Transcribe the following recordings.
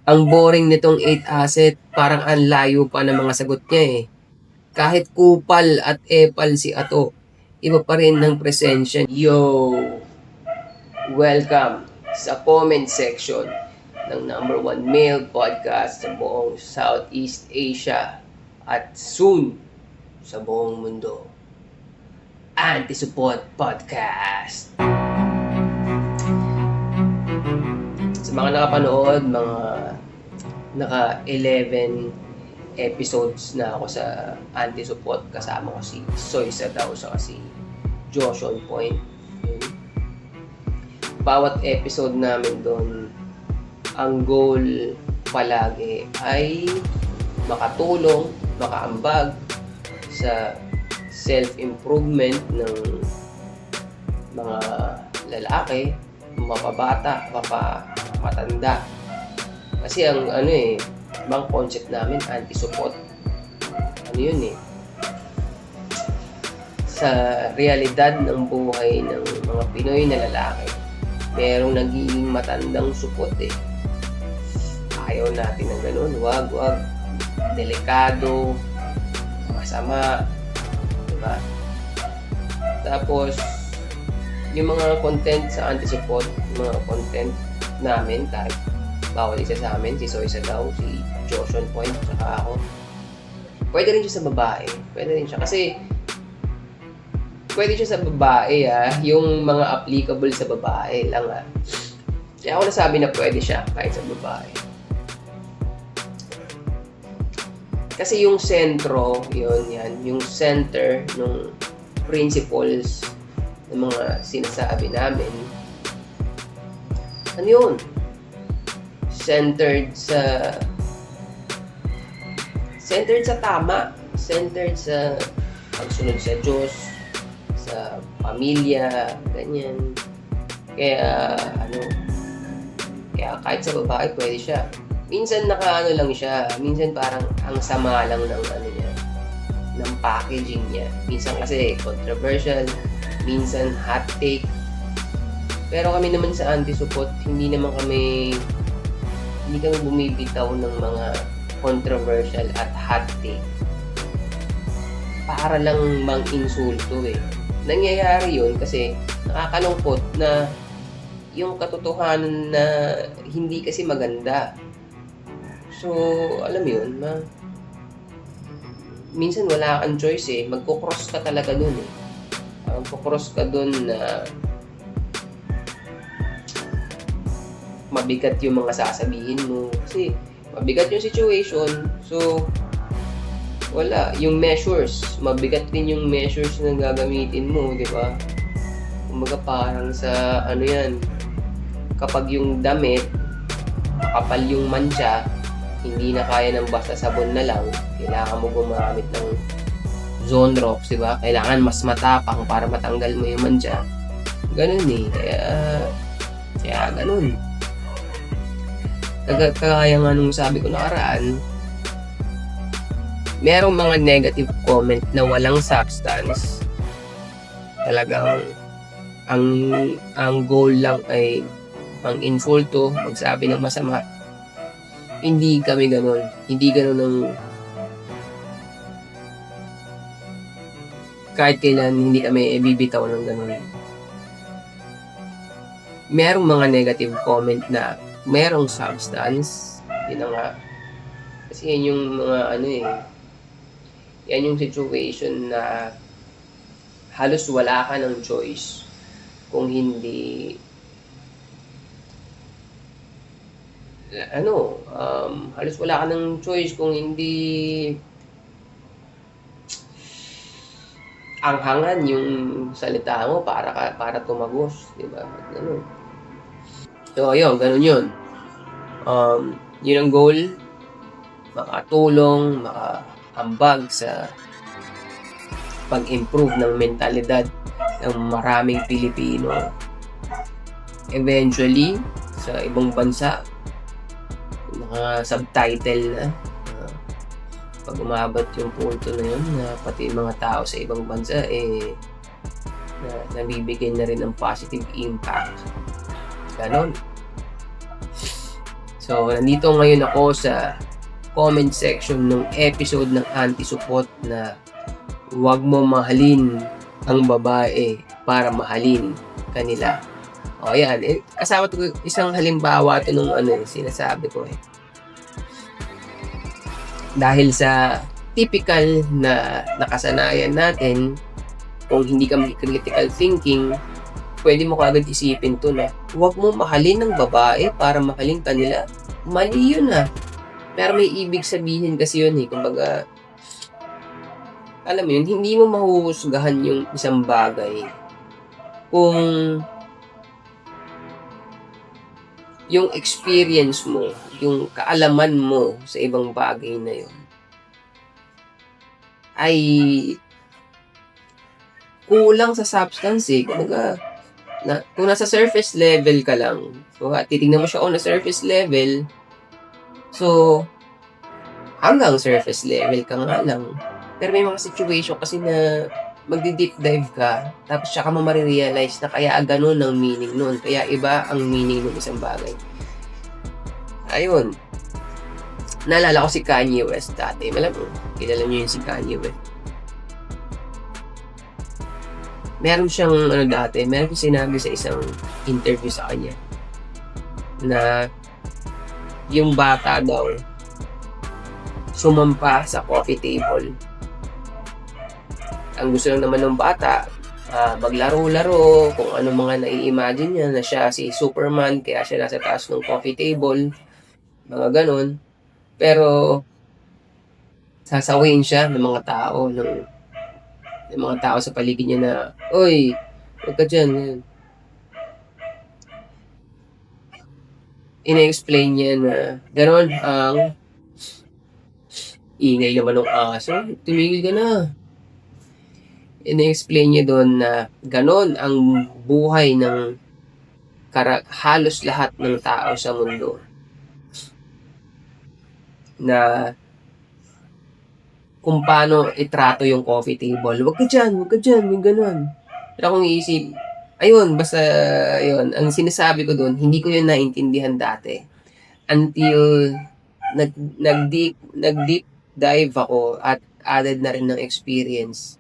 Ang boring nitong 8 asset, parang ang layo pa ng mga sagot niya eh. Kahit kupal at epal si Ato, iba pa rin ng presensya. Yo! Welcome sa comment section ng number 1 male podcast sa buong Southeast Asia at soon sa buong mundo. Anti-Support Podcast. Sa mga nakapanood, mga naka-11 episodes na ako sa Anti-Support, kasama ko si Soy Sadaw sa si Joshon Point. Bawat episode namin doon, ang goal palagi ay makatulong, makaambag sa self-improvement ng mga lalaki, mapabata, mapamatanda. Kasi ang ibang concept namin, anti-support. Sa realidad ng buhay ng mga Pinoy na lalaki, merong nagiging matandang support eh. Ayaw natin ng ganun, wag, delikado, masama, diba? Tapos, yung mga content sa anti-support, mga content namin, kahit bawal isa sa amin, si Soy Sadaw, si Joshon Point, saka ako. Pwede rin siya sa babae. Pwede rin siya. Kasi, pwede siya sa babae yung mga applicable sa babae lang Kaya ako nasabi na pwede siya kahit sa babae. Kasi yung sentro, yung center ng principles ng mga sinasabi namin, centered sa tama, centered sa pagsunod sa Diyos, sa pamilya, ganyan. Kaya kahit sa babae pwede siya. Minsan lang siya, minsan parang ang sama lang ng packaging niya. Minsan kasi controversial, minsan hot take. Pero kami naman sa anti-support, hindi kami bumibitaw ng mga controversial at hot take para lang mang-insulto eh. Nangyayari yun kasi nakakalungkot na yung katotohanan na hindi kasi maganda. So, alam mo yun, minsan wala kang choice eh. Magkukross ka talaga dun eh. Magkukross ka dun na mabigat yung mga sasabihin mo. Kasi mabigat yung situation. So, wala. Yung measures, mabigat din yung measures na gagamitin mo, di ba? Kumbaga parang sa kapag yung damit, makapal yung mancha, hindi na kaya ng basta sabon na lang, kailangan mo gumamit ng Zonrox, di ba? Kailangan mas matapang para matanggal mo yung mancha. Ganun eh. Kaya ganun. Kaya nga nung sabi ko nakaraan, merong mga negative comment na walang substance. Talagang ang goal lang ay mang-insulto, magsabi ng masama. Hindi kami ganun. Hindi ganun ang kahit kailan hindi kami bibitaw ng ganun. Merong mga negative comment na merong substance. Yun nga. Kasi yan yung mga yan yung situation na halos wala ka ng choice kung hindi halos wala ka ng choice kung hindi anghangan yung salita mo para tumagos, di ba? So, ayun, ganun yun. Yun ang goal, makatulong, makaambag sa pag-improve ng mentalidad ng maraming Pilipino. Eventually, sa ibang bansa, naka-subtitle na. Pag umabot yung punto na yun, na pati mga tao sa ibang bansa, nabibigyan na rin ng positive impact. Ganon. So, nandito ngayon ako sa comment section ng episode ng Anti-Support na huwag mo mahalin ang babae para mahalin kanila. O yan, kasama to isang halimbawa to nung sinasabi ko eh. Dahil sa typical na nakasanayan natin, kung hindi ka may critical thinking, pwede mo kagad isipin to na huwag mo mahalin ng babae para mahalin kanila. Mali yun Pero may ibig sabihin kasi yun kumbaga, alam mo yun, hindi mo mahuhusgahan yung isang bagay kung yung experience mo, yung kaalaman mo sa ibang bagay na yun ay kulang sa substance Kumbaga, kung nasa surface level ka lang, so titignan mo siya on a surface level, so hanggang surface level ka nga lang. Pero may mga situation kasi na magdi-deep dive ka, tapos siya ka mo marirealize na kaya ganun ang meaning nun. Kaya iba ang meaning ng isang bagay. Ayun. Naalala ko si Kanye West dati. Kilala niyo yun si Kanye West. Meron siyang meron sinabi sa isang interview sa kanya na yung bata daw sumampa sa coffee table. Ang gusto lang naman ng bata, maglaro-laro, kung ano mga nai-imagine niya na siya si Superman, kaya siya nasa taas ng coffee table, mga ganon. Pero, sasawihin siya ng mga tao sa paligid niya na, "Oy, huwag ka dyan." Ina-explain niya na ganon ang ingay naman ng aso, tumigil ka na. Ina-explain niya doon na ganon ang buhay ng halos lahat ng tao sa mundo. Na kung paano itrato yung coffee table. Huwag ka dyan, yung ganon. Pero kung iisip, ayun, basta, ayun, ang sinasabi ko doon, hindi ko yun naintindihan dati. Until nag-deep dive ako at added na rin ng experience.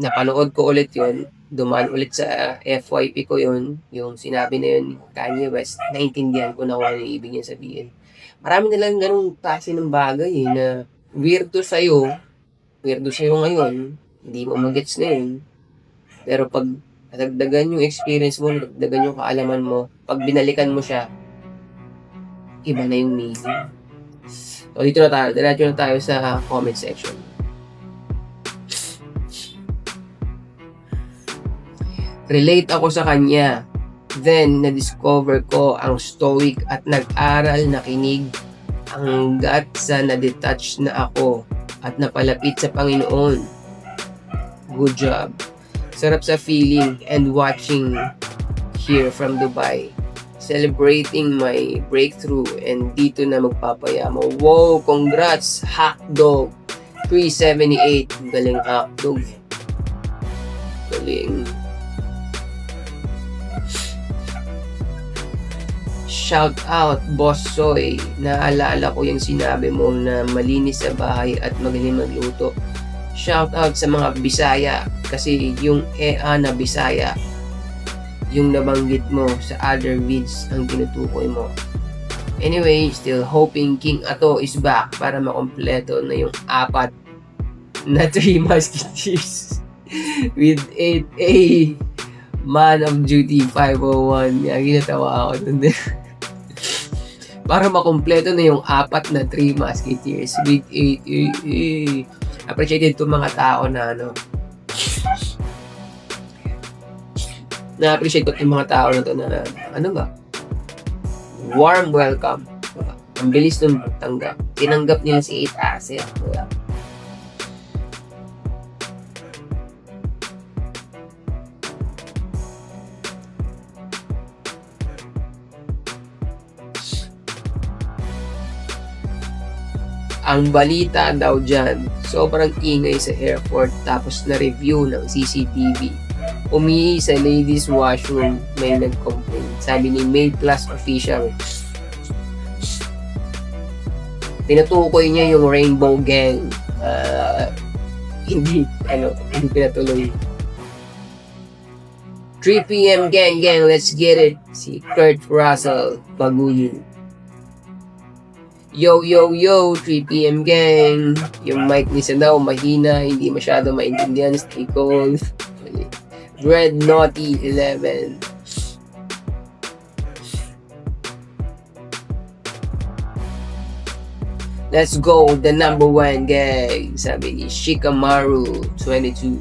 Napanood ko ulit yun, dumaan ulit sa FYP ko yun, yung sinabi na yun, Kanye West, naintindihan ko na kung ano yung ibig niya sabihin. Marami nilang ganung klase ng bagay na weirdo sa'yo ngayon, hindi mo magets na yun. Pero pag nadagdagan yung experience mo, nadagdagan yung kaalaman mo, pag binalikan mo siya, iba na yung meaning. So dito na tayo, diretso na tayo sa comment section. Relate ako sa kanya. Then, na-discover ko ang stoic at nag-aral, nakinig hanggat sa na-detach na ako at napalapit sa Panginoon. Good job. Sarap sa feeling and watching here from Dubai. Celebrating my breakthrough and dito na magpapayama. Wow, congrats, Hackdog 378. Galing, Hackdog. Galing. Shout out, Boss Soy. Naalala ko yung sinabi mo na malinis sa bahay at magaling magluto. Shout out sa mga Bisaya kasi yung na Bisaya yung nabanggit mo sa other vids ang tinutukoy mo. Anyway, still hoping King Ato is back para makompleto na yung 4 na 3 Musketeers with 8A Man of Duty 501. Ginatawa ako dun din. Para makompleto na yung 4 na 3 Musketeers with 8A. Appreciated to mga tao na na-appreciate ko yung mga tao na to na warm welcome. Ang bilis nung tanggap. Tinanggap nila si 8 Asset. Ang balita daw dyan, sobrang ingay sa airport tapos na-review ng CCTV. Umihi sa ladies washroom, may nag-complain. Sabi ni Maid Plus official. tinutukoy niya yung Rainbow Gang. Hindi pinatuloy. 3 p.m. gang, let's get it. Si Kurt Russell, baguhin. Yo, 3 p.m. gang. Yung mic ni daw mahina, hindi masyado maintindihan. Stay cold. Red Naughty 11. Let's go, the number one gang. Sabi ni Shikamaru 22.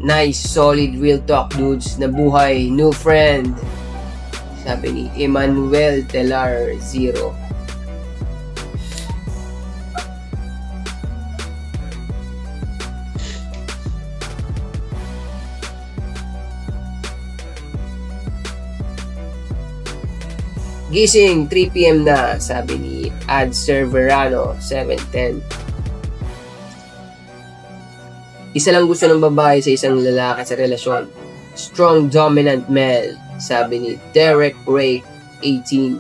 Nice, solid, real talk dudes. Nabuhay, new friend. Sabi ni Emmanuel Telar 0. Gising, 3 p.m. na, sabi ni Ad Serverano 710. Isa lang gusto ng babae sa isang lalaki sa relasyon. Strong dominant male, sabi ni Derek Ray 18.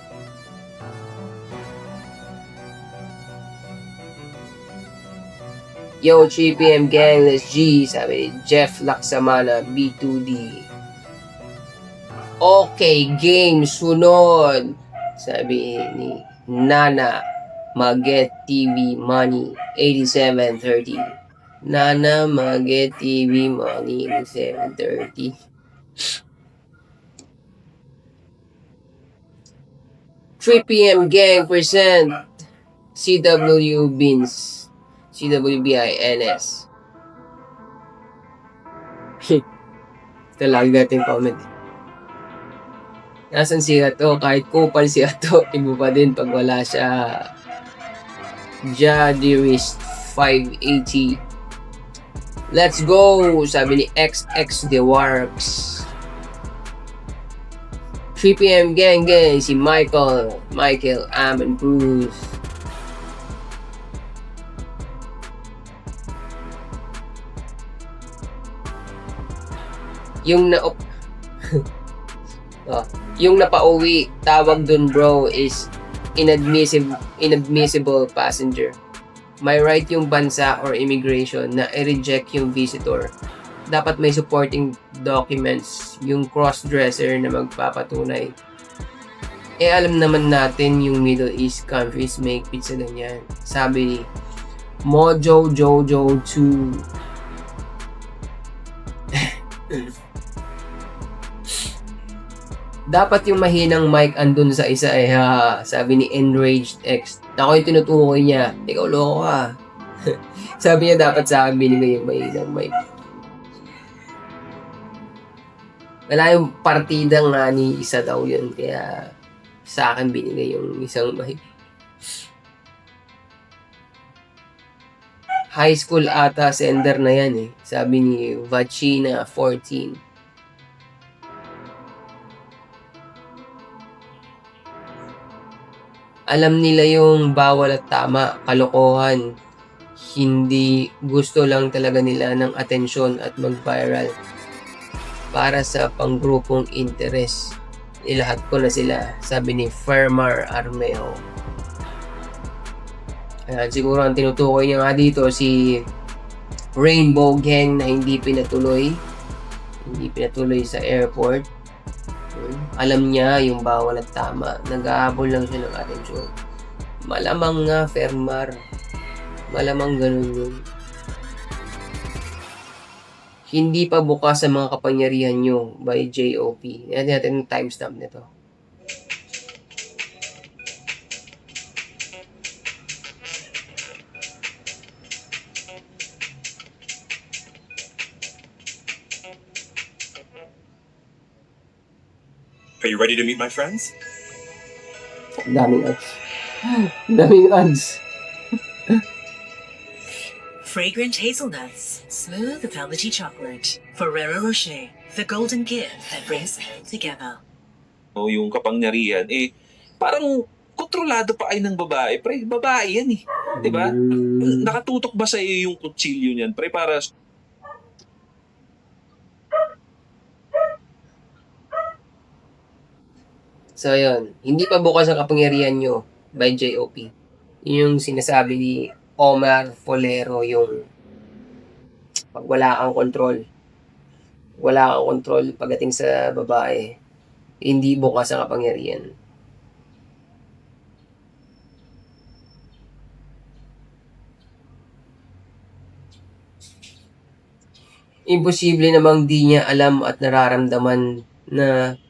Yo, 3 p.m. gang, let's G, sabi ni Jeff Laksamana B2D. Okay, game, sunod. Sabi ni Nana Maget TV Money 8730. Nana Maget TV Money 8730. 3 p.m. gang present CW Beans. CWBINS. Ito lagi natin comment. Nasaan si Ato? Kahit kupal si Ato, iba pa din pag wala siya. Jadirist 580. Let's go! Sabi ni XX The Works. 3 p.m. gang, si Michael, Am and Bruce. Yung yung napauwi, tawag dun bro is inadmissible passenger. May right yung bansa or immigration na i-reject yung visitor. Dapat may supporting documents yung cross-dresser na magpapatunay. Alam naman natin yung Middle East countries may pizza ganyan. Sabi ni Mojo Jojo 2. Dapat yung mahinang mic andun sa isa sabi ni Enraged X. Ako yung tinutukoy niya. Ikaw loko ka. Sabi niya dapat sa akin binigay yung mahinang mic. Wala yung partida nga ni isa daw yun. Kaya sa akin binigay yung isang mic. High school ata sender na yan Sabi ni Vachina 14. Alam nila yung bawal at tama, kalokohan. Hindi gusto lang talaga nila ng atensyon at mag-viral. Para sa panggrupong interes. Ilahat ko na sila, sabi ni Fermar Armeo. Siguro ang tinutukoy niya nga dito si Rainbow Gang na hindi pinatuloy sa airport. Alam niya yung bawal at tama. Nag-aabol lang siya ng atensyon. Malamang nga, Fermar. Malamang ganun yun. Hindi pa bukas sa mga kapangyarihan nyo by JOP. Yan natin yung timestamp nito. Are you ready to meet my friends? Daming ads. Daming ads. Fragrant hazelnuts, smooth velvety chocolate. Ferrero Rocher, the golden gift that brings them together. O yung kapangyarihan, parang kontrolado pa ay ng babae. Pre, babae yan Diba? Nakatutok ba sa iyo yung kutsilyo niyan? Pre, para So, yun. Hindi pa bukas ang kapangyarihan nyo by JOP. Yung sinasabi ni Omar Folero, yung pag wala kang kontrol pagdating sa babae, hindi bukas ang kapangyarihan. Imposible namang di niya alam at nararamdaman na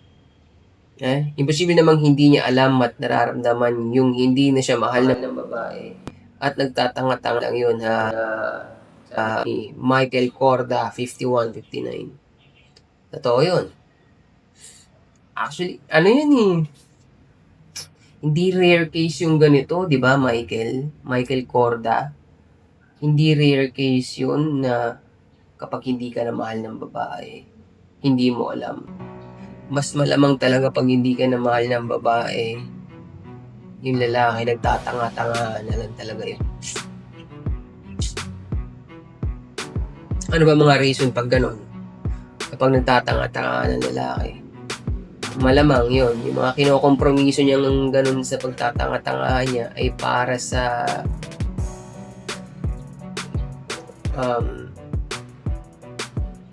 imposible namang hindi niya alam at nararamdaman yung hindi na siya mahal ng babae. At nagtatanga-tanga lang yun ni Michael Corda, 51-59. Totoo yun. Actually, ano yun eh. Hindi rare case yung ganito, di ba, Michael Corda? Hindi rare case yun na kapag hindi ka na mahal ng babae, hindi mo alam. Mas malamang talaga pag hindi ka na mahal ng babae, yung lalaki nagtatanga-tanga na lang talaga yun. Ano ba mga reason pag ganon? Kapag nagtatanga-tanga ng lalaki, malamang yun, yung mga kinokompromiso niya ng ganon sa pagtatanga-tanga niya ay para sa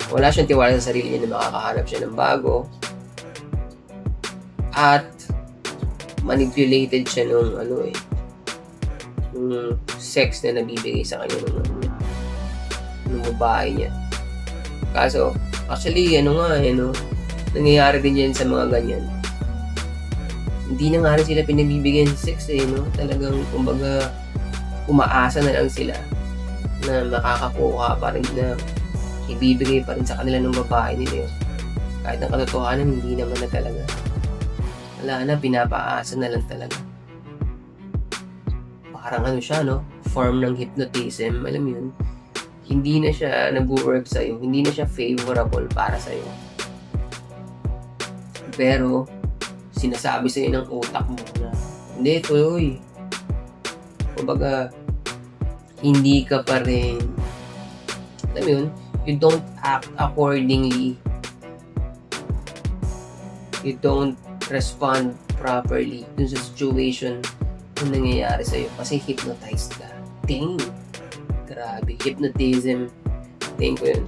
wala siyang tiwala sa sarili niya na makakahanap siya ng bago, at manipulated siya nung nung sex na nabibigay sa kanya nung babae niya. Kaso actually nangyayari din yan sa mga ganyan. Hindi na nga rin sila pinagbibigyan ng sex talagang kumbaga umaasa na lang sila na makakakuha pa rin, na ibibigay pa rin sa kanila ng babae nila yun. Kahit ang katotohanan, hindi naman na talaga. Wala na, pinapaasa na lang talaga. Parang siya, form ng hypnotism, alam mo yun. Hindi na siya nag-work sa'yo, hindi na siya favorable para sa'yo. Pero, sinasabi sa'yo ng utak mo na, hindi, tuloy. Kumbaga, hindi ka pa rin, alam mo yun, you don't act accordingly. You don't respond properly dun sa situation na nangyayari sa'yo kasi hypnotized ka. Dang! Grabe. Hypnotism. Tingin ko yun.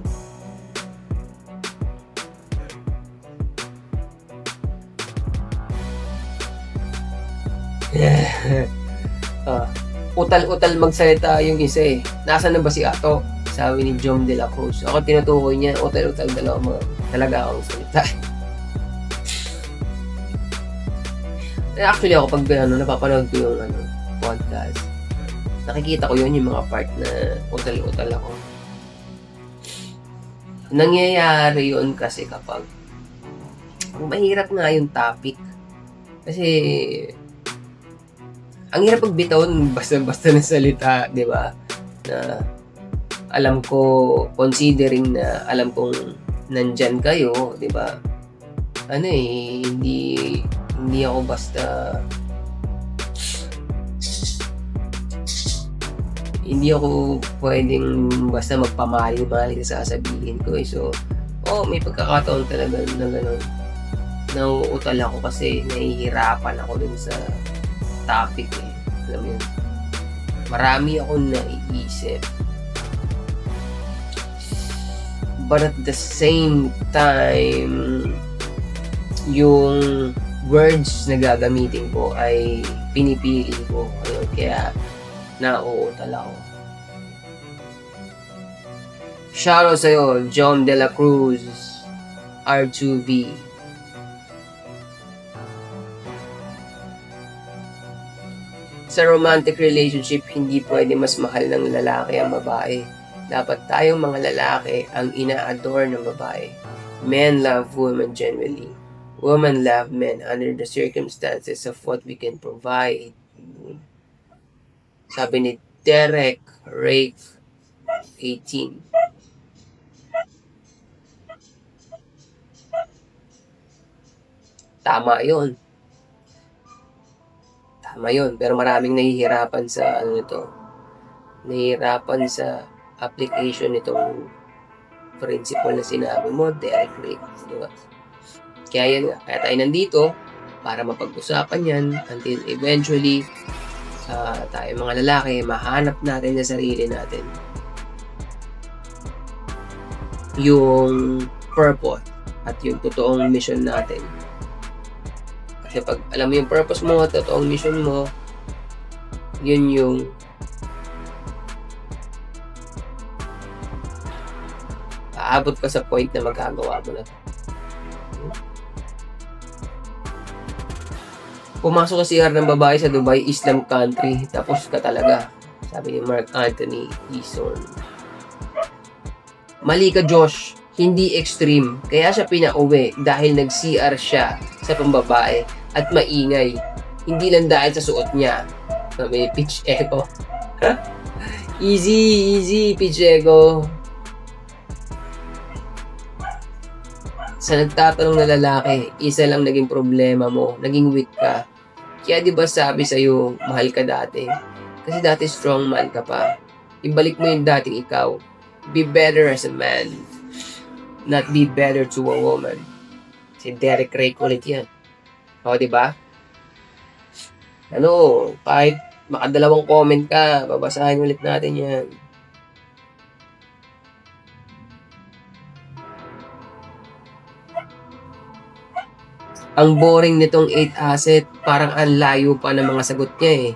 Utal-utal magsalita yung isa eh. Nasaan na ba si Ato? Sabi ni Jom de la Cruz. Ako tinutukoy niya, utal-utal talaga akong salita. Actually ako pag napapanood ko yung podcast, nakikita ko yun, yung mga part na utal-utal ako. Nangyayari yun kasi kapag mahirap nga yung topic. Kasi ang hirap pagbitawan basta-basta ng salita, di ba? Na alam ko, considering na alam kong nandyan kayo, di ba? Hindi ako basta hindi ako pwedeng basta magpamali-mali sa sasabihin ko eh. So, may pagkakataon talaga na gano'n. Nauutal ako kasi nahihirapan ako dun sa topic eh. Alam mo yun. Marami akong naiisip. But at the same time, yung words na gagamitin ko ay pinipili ko. Kaya nauutal ako. Shoutout sa'yo, John de la Cruz, R2V. Sa romantic relationship, hindi pwede mas mahal ng lalaki ang babae. Dapat tayong mga lalaki ang ina-adore ng babae. Men love women genuinely. Women love men under the circumstances of what we can provide. Sabi ni Derek Rake, 18. Tama yun. Pero maraming nahihirapan sa nahihirapan sa application nitong principle na sinabi mo, Derek Rake. Diba? Kaya tayo nandito para mapag-usapan yan until eventually sa tayo mga lalaki, mahanap natin sa sarili natin yung purpose at yung totoong mission natin. Kasi pag alam mo yung purpose mo, totoong mission mo, yun yung aabot ka sa point na magagawa mo na. Pumasok ka CR ng babae sa Dubai, Islam country, tapos ka talaga. Sabi ni Mark Anthony Eason. Mali ka, Josh. Hindi extreme. Kaya siya pinauwi dahil nag-CR siya sa pambabae at maingay. Hindi lang dahil sa suot niya. May pitch echo. Easy, pitch echo. Sa nagtatanong na lalaki, isa lang naging problema mo. Naging weak ka. Kaya di ba sabi sa'yo, mahal ka dati? Kasi dati strong man ka pa. Ibalik mo yung dating ikaw. Be better as a man. Not be better to a woman. Si Derek Ray ulit yan. O, di ba? Ano, kahit makadalawang comment ka, babasahin ulit natin yan. Ang boring nitong 8 asset, parang ang layo pa ng mga sagot niya eh.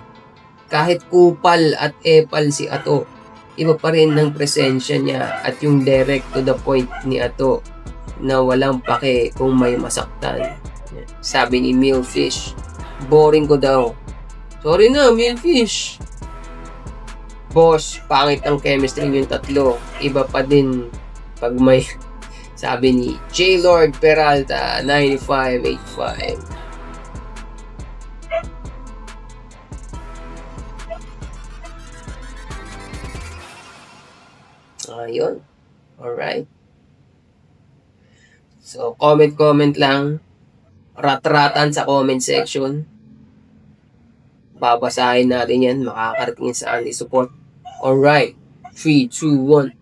Kahit kupal at epal si Ato, iba pa rin ng presensya niya at yung direct to the point ni Ato na walang pake kung may masaktan. Sabi ni Millfish, boring ko daw. Sorry na, Millfish. Boss, pangit ang chemistry yung tatlo. Iba pa din pag may... Sabi ni J. Lord Peralta, 9585. Ayun. Alright. So, comment lang. Rat-ratan sa comment section. Babasahin natin yan. Makakarating sa anti-support. Alright. 3, 2, 1.